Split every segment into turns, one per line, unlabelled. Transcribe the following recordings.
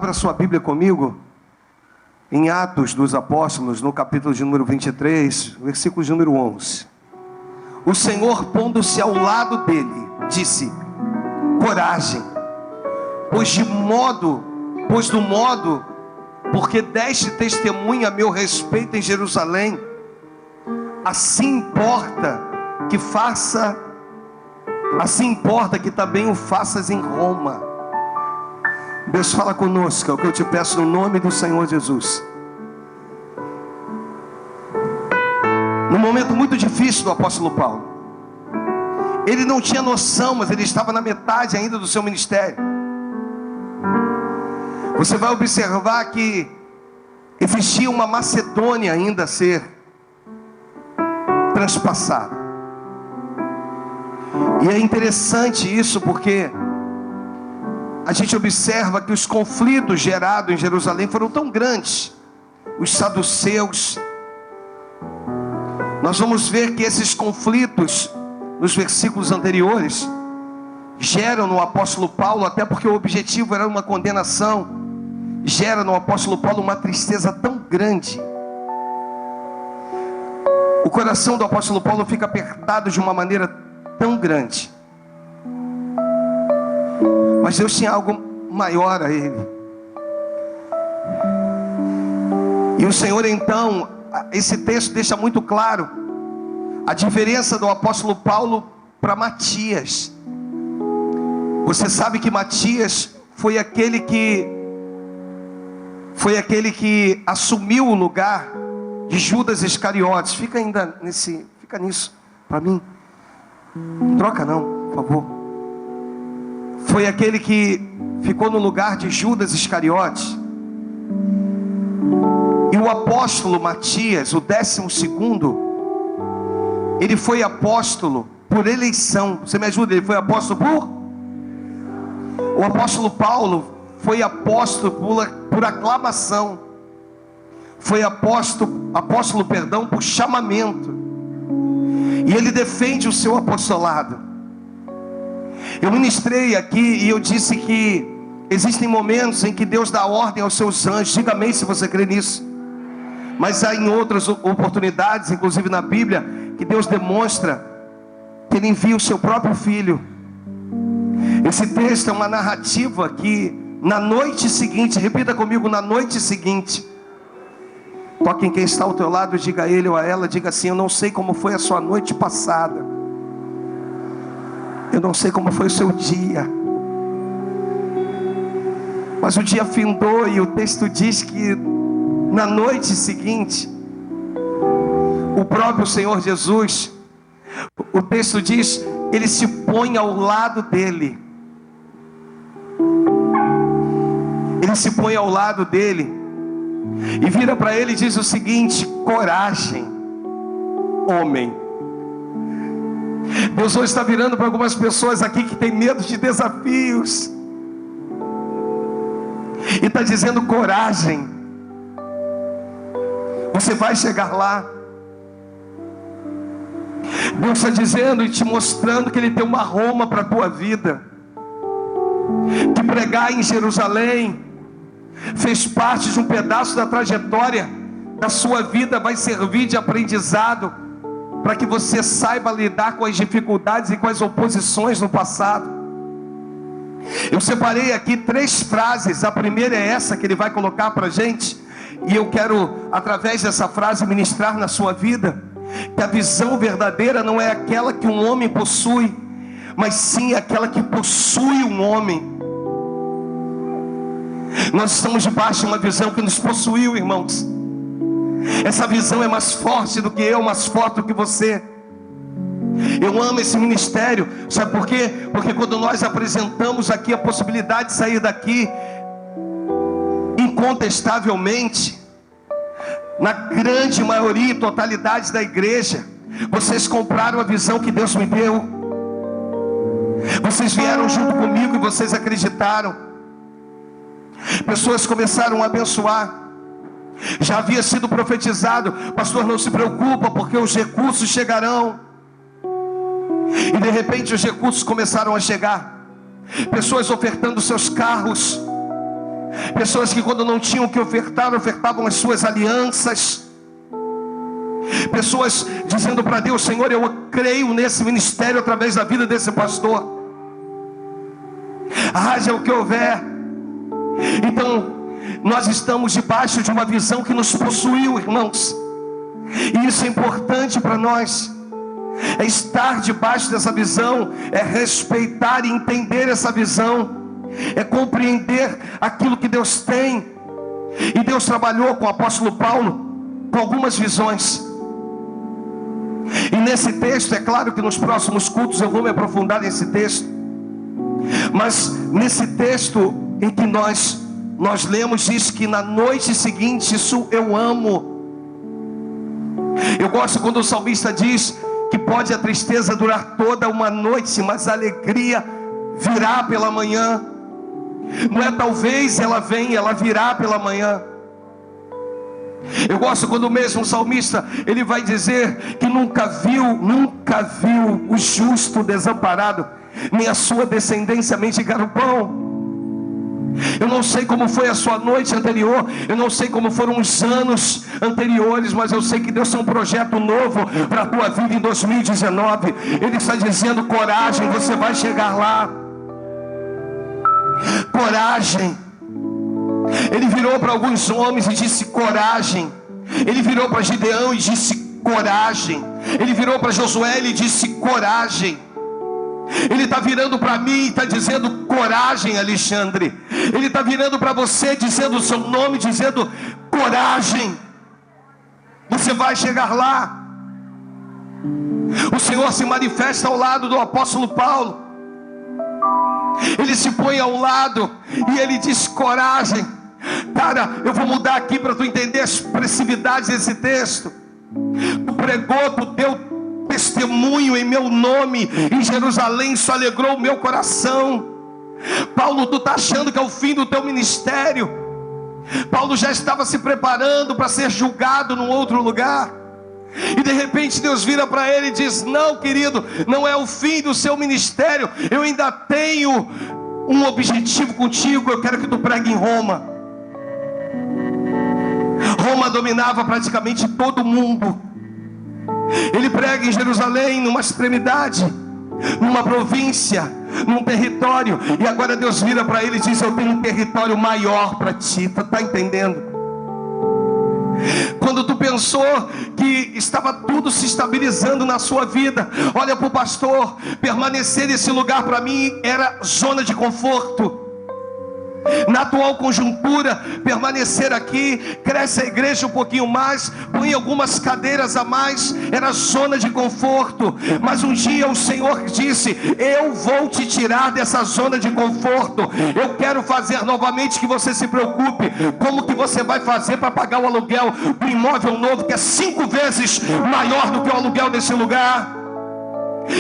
Abra sua Bíblia comigo em Atos dos Apóstolos, no capítulo de número 23, versículo de número 11. O Senhor, pondo-se ao lado dele, disse: coragem, porque deste testemunho a meu respeito em Jerusalém, assim importa que também o faças em Roma. Deus, fala conosco, é o que eu te peço no nome do Senhor Jesus. Num momento muito difícil do apóstolo Paulo, ele não tinha noção, mas ele estava na metade ainda do seu ministério. Você vai observar que existia uma Macedônia ainda a ser transpassada. E é interessante isso, porque a gente observa que os conflitos gerados em Jerusalém foram tão grandes. Os saduceus, nós vamos ver que esses conflitos, nos versículos anteriores, geram no apóstolo Paulo, até porque o objetivo era uma condenação, gera no apóstolo Paulo uma tristeza tão grande. O coração do apóstolo Paulo fica apertado de uma maneira tão grande. Mas Deus tinha algo maior a ele. E o Senhor então, esse texto deixa muito claro a diferença do apóstolo Paulo para Matias. Você sabe que Matias foi aquele que assumiu o lugar de Judas Iscariotes. Fica nisso para mim. Não troca não, por favor. Foi aquele que ficou no lugar de Judas Iscariotes. E o apóstolo Matias, o 12º, ele foi apóstolo por eleição. Você me ajuda? Ele foi apóstolo por? O apóstolo Paulo foi apóstolo por aclamação. Foi apóstolo por chamamento. E ele defende o seu apostolado. Eu ministrei aqui e eu disse que existem momentos em que Deus dá ordem aos seus anjos. Diga amém se você crê nisso. Mas há em outras oportunidades, inclusive na Bíblia, que Deus demonstra que Ele envia o seu próprio Filho. Esse texto é uma narrativa que na noite seguinte, repita comigo, na noite seguinte, toque em quem está ao teu lado, diga a ele ou a ela, diga assim: eu não sei como foi a sua noite passada, eu não sei como foi o seu dia, mas o dia findou e o texto diz que na noite seguinte, o próprio Senhor Jesus, o texto diz, ele se põe ao lado dele. Ele se põe ao lado dele e vira para ele e diz o seguinte: coragem, homem. Deus hoje está virando para algumas pessoas aqui que tem medo de desafios e está dizendo: coragem, você vai chegar lá. Deus está dizendo e te mostrando que Ele tem uma Roma para a tua vida, que pregar em Jerusalém fez parte de um pedaço da trajetória da sua vida, vai servir de aprendizado para que você saiba lidar com as dificuldades e com as oposições no passado. Eu separei aqui 3 frases. A primeira é essa que ele vai colocar para a gente, e eu quero, através dessa frase, ministrar na sua vida que a visão verdadeira não é aquela que um homem possui, mas sim aquela que possui um homem. Nós estamos debaixo de uma visão que nos possuiu, irmãos. Essa visão é mais forte do que eu, mais forte do que você. Eu amo esse ministério, sabe por quê? Porque quando nós apresentamos aqui a possibilidade de sair daqui, incontestavelmente, na grande maioria e totalidade da igreja, vocês compraram a visão que Deus me deu. Vocês vieram junto comigo e vocês acreditaram. Pessoas começaram a abençoar. Já havia sido profetizado: pastor, não se preocupa, porque os recursos chegarão. E de repente os recursos começaram a chegar. Pessoas ofertando seus carros, Pessoas que quando não tinham o que ofertar, ofertavam as suas alianças. Pessoas dizendo para Deus: Senhor, eu creio nesse ministério através da vida desse pastor. Haja o que houver. Então, nós estamos debaixo de uma visão que nos possuiu, irmãos. E isso é importante para nós. É estar debaixo dessa visão, é respeitar e entender essa visão, é compreender aquilo que Deus tem. E Deus trabalhou com o apóstolo Paulo com algumas visões. E nesse texto, é claro que nos próximos cultos eu vou me aprofundar nesse texto. Mas nesse texto em que nós lemos, diz que na noite seguinte, isso eu amo. Eu gosto quando o salmista diz que pode a tristeza durar toda uma noite, mas a alegria virá pela manhã. Não é talvez ela venha, ela virá pela manhã. Eu gosto quando o mesmo salmista, ele vai dizer que nunca viu o justo desamparado, nem a sua descendência mendigar o pão. Eu não sei como foi a sua noite anterior, eu não sei como foram os anos anteriores, mas eu sei que Deus tem um projeto novo para a tua vida em 2019. Ele está dizendo: coragem, você vai chegar lá. Coragem. Ele virou para alguns homens e disse: coragem. Ele virou para Gideão e disse: coragem. Ele virou para Josué e disse: coragem. Ele está virando para mim e está dizendo: coragem, Alexandre. Ele está virando para você, dizendo o seu nome, dizendo: coragem. Você vai chegar lá. O Senhor se manifesta ao lado do apóstolo Paulo. Ele se põe ao lado e ele diz: coragem. Cara, eu vou mudar aqui para tu entender as expressividades desse texto. Tu pregou, tu deu testemunho em meu nome em Jerusalém, isso alegrou o meu coração. Paulo, tu está achando que é o fim do teu ministério? Paulo já estava se preparando para ser julgado num outro lugar, e de repente Deus vira para ele e diz: não, querido, não é o fim do seu ministério. Eu ainda tenho um objetivo contigo. Eu quero que tu pregue em Roma. Roma dominava praticamente todo mundo. Ele prega em Jerusalém, numa extremidade, numa província, num território. E agora Deus vira para ele e diz: eu tenho um território maior para ti. Tu está entendendo? Quando tu pensou que estava tudo se estabilizando na sua vida, olha para o pastor. Permanecer nesse lugar para mim era zona de conforto. Na atual conjuntura, permanecer aqui, cresce a igreja um pouquinho mais, põe algumas cadeiras a mais, era zona de conforto. Mas um dia o Senhor disse: eu vou te tirar dessa zona de conforto. Eu quero fazer novamente que você se preocupe. Como que você vai fazer para pagar o aluguel do imóvel novo, que é 5 vezes maior do que o aluguel desse lugar?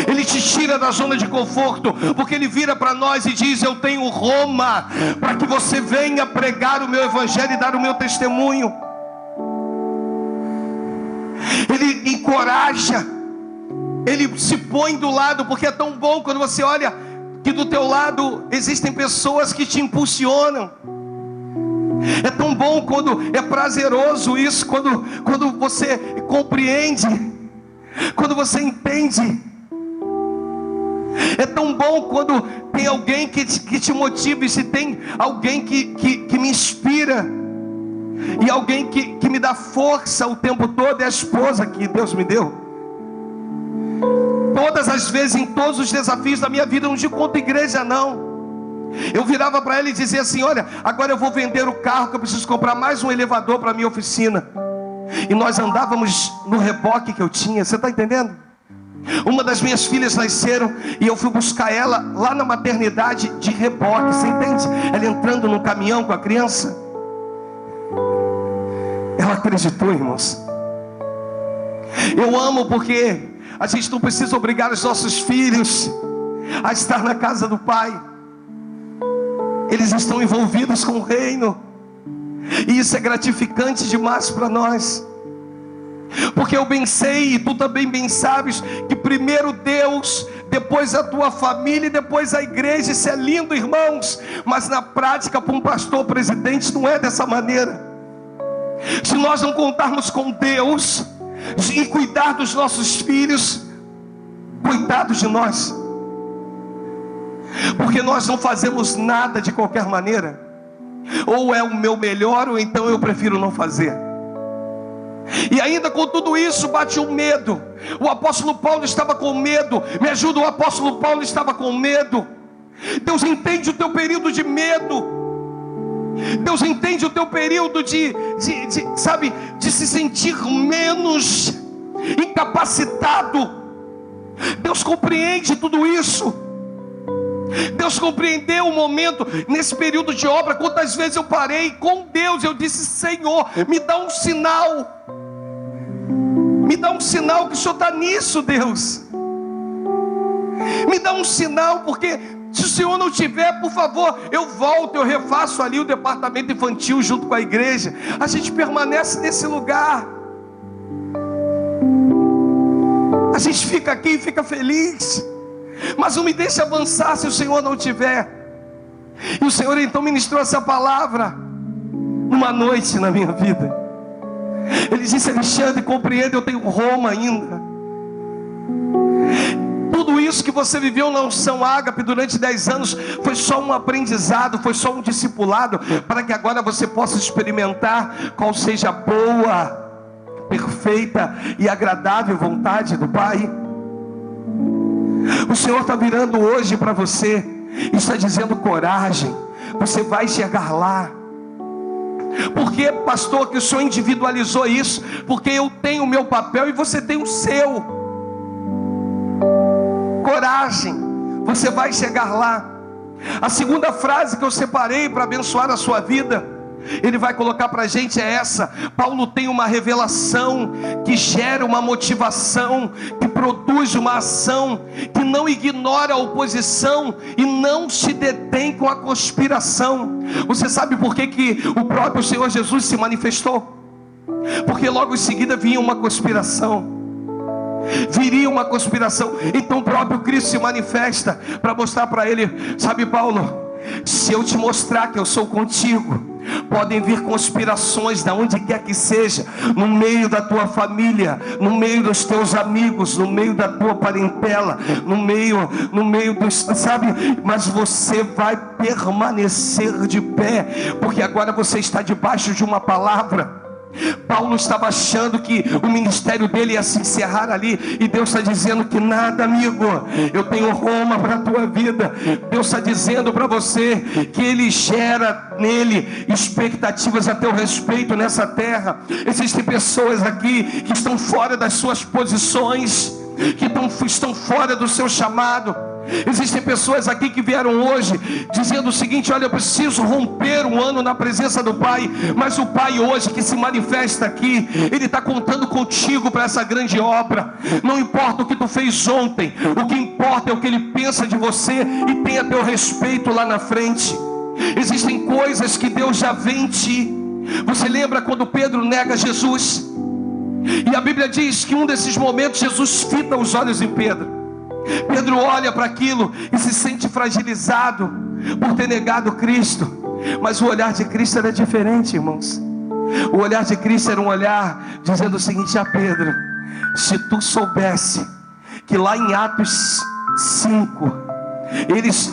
Ele te tira da zona de conforto, porque ele vira para nós e diz: eu tenho Roma, para que você venha pregar o meu evangelho e dar o meu testemunho. Ele encoraja, ele se põe do lado, porque é tão bom quando você olha que do teu lado existem pessoas que te impulsionam. É tão bom quando é prazeroso isso, quando você compreende, quando você entende. É tão bom quando tem alguém que te motiva, e se tem alguém que me inspira, e alguém que me dá força o tempo todo, é a esposa que Deus me deu. Todas as vezes, em todos os desafios da minha vida, não digo contra a igreja não, eu virava para ela e dizia assim: olha, agora eu vou vender o carro, que eu preciso comprar mais um elevador para a minha oficina. E nós andávamos no reboque que eu tinha. Você está entendendo? Uma das minhas filhas nasceram e eu fui buscar ela lá na maternidade de reboque. Você entende? Ela entrando no caminhão com a criança. Ela acreditou, irmãos. Eu amo, porque a gente não precisa obrigar os nossos filhos a estar na casa do Pai. Eles estão envolvidos com o reino, e isso é gratificante demais para nós. Porque eu bem sei, e tu também bem sabes, que primeiro Deus depois a tua família e depois a igreja. Isso é lindo, irmãos, mas na prática, para um pastor presidente, não é dessa maneira. Se nós não contarmos com Deus e cuidar dos nossos filhos, coitados de nós, porque nós não fazemos nada de qualquer maneira. Ou é o meu melhor, ou então eu prefiro não fazer. E ainda com tudo isso bate um medo. O apóstolo Paulo estava com medo. Me ajuda, o apóstolo Paulo estava com medo. Deus entende o teu período de medo. Deus entende o teu período de se sentir menos incapacitado. Deus compreende tudo isso. Deus compreendeu o momento, nesse período de obra. Quantas vezes eu parei com Deus, eu disse: Senhor, me dá um sinal. Me dá um sinal que o Senhor está nisso, Deus. Me dá um sinal, porque se o Senhor não tiver, por favor, eu volto, eu refaço ali o departamento infantil junto com a igreja. A gente permanece nesse lugar. A gente fica aqui e fica feliz, mas não me deixe avançar se o Senhor não tiver. E o Senhor então ministrou essa palavra numa noite na minha vida. Ele disse: Alexandre, compreenda, eu tenho Roma ainda. Tudo isso que você viveu na unção Ágape durante 10 anos foi só um aprendizado, foi só um discipulado, para que agora você possa experimentar qual seja a boa, perfeita e agradável vontade do Pai. O Senhor está virando hoje para você e está dizendo: coragem, você vai chegar lá. Por que, pastor, que o Senhor individualizou isso? Porque eu tenho o meu papel e você tem o seu. Coragem, você vai chegar lá. A segunda frase que eu separei para abençoar a sua vida, ele vai colocar para a gente, é essa: Paulo tem uma revelação que gera uma motivação, que produz uma ação, que não ignora a oposição e não se detém com a conspiração. Você sabe por que o próprio Senhor Jesus se manifestou? Porque logo em seguida vinha uma conspiração. Viria uma conspiração. Então o próprio Cristo se manifesta para mostrar para ele: sabe, Paulo, se eu te mostrar que eu sou contigo, podem vir conspirações de onde quer que seja, no meio da tua família, no meio dos teus amigos, no meio da tua parentela, no meio dos, sabe, mas você vai permanecer de pé, porque agora você está debaixo de uma palavra. Paulo estava achando que o ministério dele ia se encerrar ali, e Deus está dizendo que nada, amigo, eu tenho Roma para a tua vida. Deus está dizendo para você que Ele gera nele expectativas a teu respeito nessa terra. Existem pessoas aqui que estão fora das suas posições, que estão fora do seu chamado. Existem pessoas aqui que vieram hoje dizendo o seguinte: olha, eu preciso romper um ano na presença do Pai. Mas o Pai hoje que se manifesta aqui, Ele está contando contigo para essa grande obra. Não importa o que tu fez ontem, o que importa é o que Ele pensa de você e tem a teu respeito lá na frente. Existem coisas que Deus já vê em ti. Você lembra quando Pedro nega Jesus? E a Bíblia diz que um desses momentos Jesus fita os olhos em Pedro. Pedro olha para aquilo e se sente fragilizado por ter negado Cristo. Mas o olhar de Cristo era diferente, irmãos. O olhar de Cristo era um olhar dizendo o seguinte: a Pedro, se tu soubesse que lá em Atos 5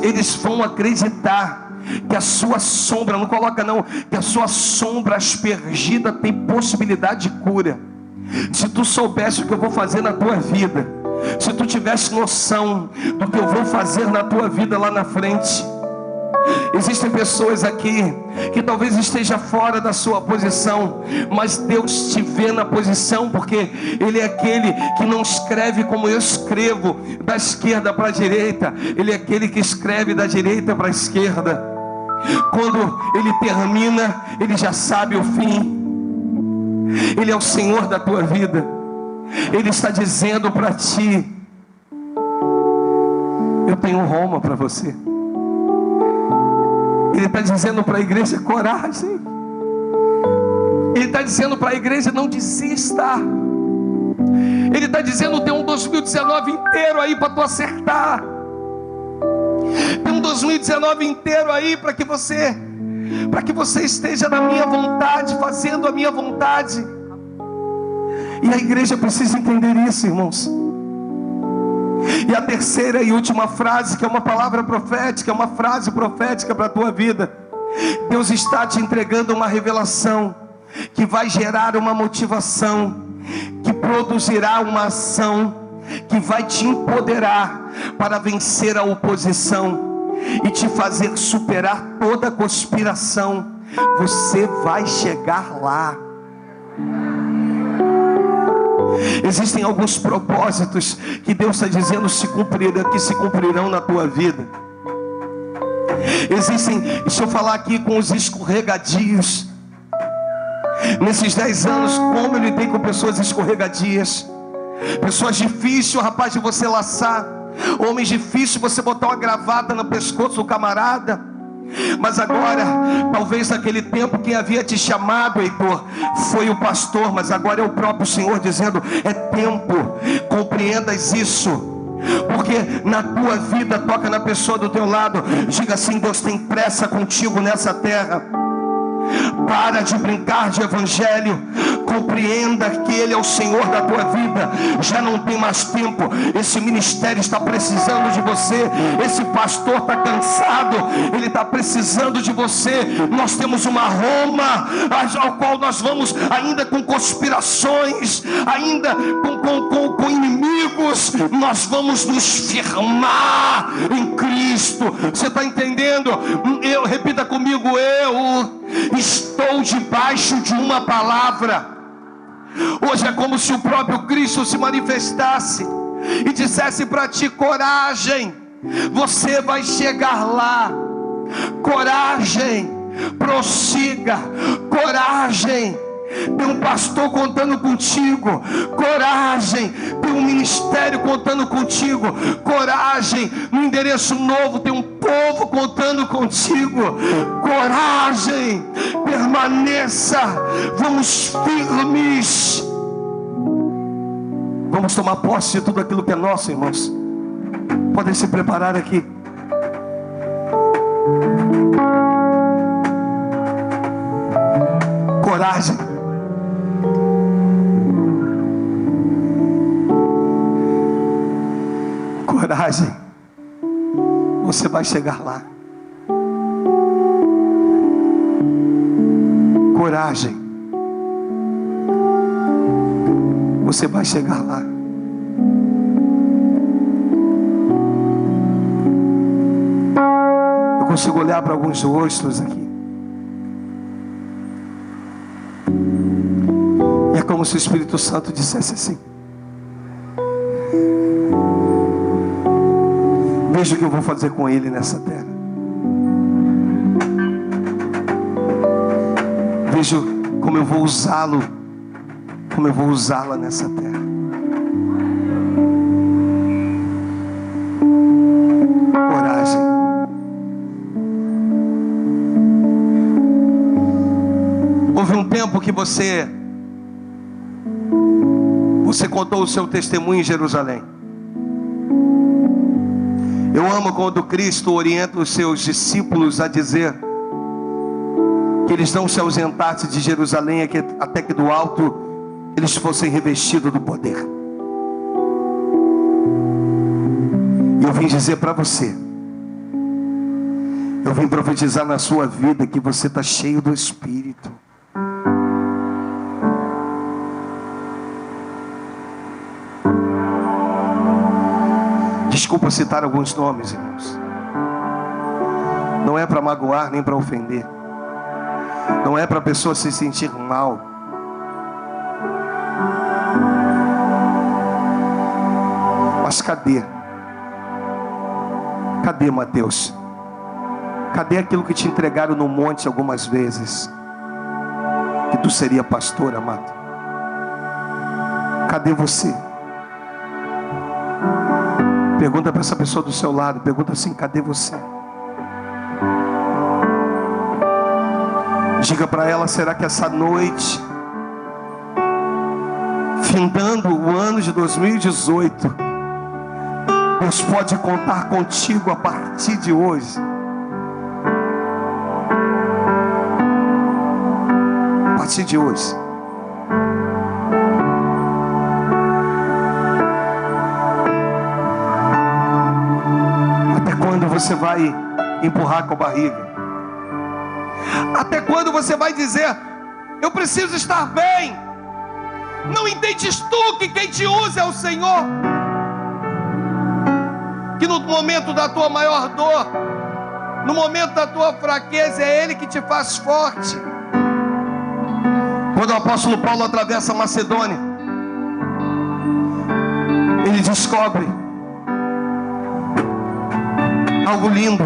eles vão acreditar que a sua sombra, não coloca não, que a sua sombra aspergida tem possibilidade de cura. Se tu soubesse o que eu vou fazer na tua vida, se tu tivesse noção do que eu vou fazer na tua vida lá na frente. Existem pessoas aqui que talvez esteja fora da sua posição, mas Deus te vê na posição, porque Ele é aquele que não escreve como eu escrevo, da esquerda para a direita. Ele é aquele que escreve da direita para a esquerda. Quando Ele termina, Ele já sabe o fim. Ele é o Senhor da tua vida. Ele está dizendo para ti: eu tenho Roma para você. Ele está dizendo para a igreja: coragem. Ele está dizendo para a igreja: não desista. Ele está dizendo: tem um 2019 inteiro aí para tu acertar. Tem um 2019 inteiro aí para que você esteja na minha vontade, fazendo a minha vontade. E a igreja precisa entender isso, irmãos. E a terceira e última frase, que é uma palavra profética, é uma frase profética para a tua vida. Deus está te entregando uma revelação que vai gerar uma motivação, que produzirá uma ação, que vai te empoderar para vencer a oposição e te fazer superar toda conspiração. Você vai chegar lá. Existem alguns propósitos que Deus está dizendo que se cumprirão na tua vida. Existem, deixa eu falar aqui com os escorregadios. Nesses 10 anos, como eu lidei com pessoas escorregadias, pessoas difíceis, rapaz, de você laçar, homens difíceis, você botar uma gravata no pescoço do camarada. Mas agora, talvez naquele tempo quem havia te chamado, Heitor, foi o pastor, mas agora é o próprio Senhor dizendo: é tempo, compreendas isso. Porque na tua vida, toca na pessoa do teu lado, diga assim: Deus tem pressa contigo nessa terra. Para de brincar de evangelho. Compreenda que Ele é o Senhor da tua vida. Já não tem mais tempo. Esse ministério está precisando de você. Esse pastor está cansado. Ele está precisando de você. Nós temos uma Roma ao qual nós vamos ainda com conspirações, ainda com inimigos. Nós vamos nos firmar em Cristo. Você está entendendo? Repita comigo: eu estou debaixo de uma palavra. Hoje é como se o próprio Cristo se manifestasse e dissesse para ti: coragem, você vai chegar lá. Coragem, prossiga. Coragem, tem um pastor contando contigo. Coragem, tem um ministério contando contigo. Coragem, no endereço novo tem um povo contando contigo. Coragem, permaneça. Vamos firmes. Vamos tomar posse de tudo aquilo que é nosso, irmãos. Podem se preparar aqui. Coragem. Coragem. Você vai chegar lá. Coragem. Você vai chegar lá. Eu consigo olhar para alguns rostos aqui. E é como se o Espírito Santo dissesse assim: veja o que eu vou fazer com ele nessa terra. Veja como eu vou usá-lo, como eu vou usá-la nessa terra. Coragem. Houve um tempo que você contou o seu testemunho em Jerusalém. Eu amo quando Cristo orienta os seus discípulos a dizer que eles não se ausentassem de Jerusalém até que do alto eles fossem revestidos do poder. E eu vim dizer para você, eu vim profetizar na sua vida que você está cheio do Espírito. Desculpa citar alguns nomes, irmãos. Não é para magoar nem para ofender. Não é para a pessoa se sentir mal. Mas cadê? Cadê, Mateus? Cadê aquilo que te entregaram no monte algumas vezes? Que tu seria pastor, amado. Cadê você? Pergunta para essa pessoa do seu lado. Pergunta assim: cadê você? Diga para ela: será que essa noite findando o ano de 2018, Deus pode contar contigo a partir de hoje. A partir de hoje. Até quando você vai empurrar com a barriga? Até quando você vai dizer: eu preciso estar bem? Não entendes tu que quem te usa é o Senhor? Que no momento da tua maior dor, no momento da tua fraqueza, é Ele que te faz forte. Quando o apóstolo Paulo atravessa a Macedônia, ele descobre algo lindo.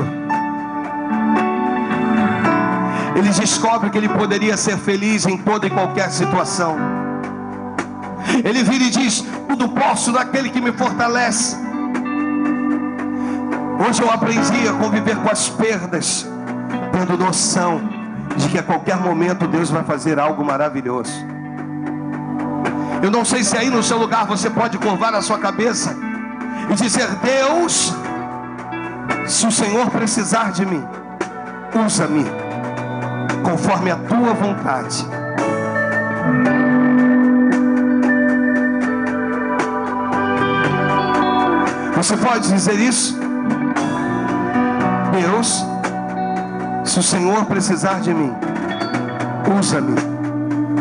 Ele descobre que ele poderia ser feliz em toda e qualquer situação. Ele vira e diz: tudo posso naquele que me fortalece. Hoje eu aprendi a conviver com as perdas, tendo noção de que a qualquer momento Deus vai fazer algo maravilhoso. Eu não sei se aí no seu lugar você pode curvar a sua cabeça e dizer: Deus, se o Senhor precisar de mim, usa-me conforme a tua vontade. Você pode dizer isso? Deus, se o Senhor precisar de mim, usa-me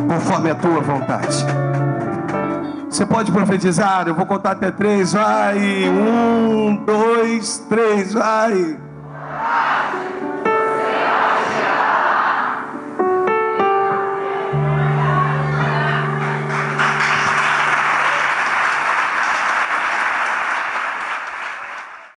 conforme a tua vontade. Você pode profetizar? Eu vou contar até 3, vai. 1, 2, 3, vai.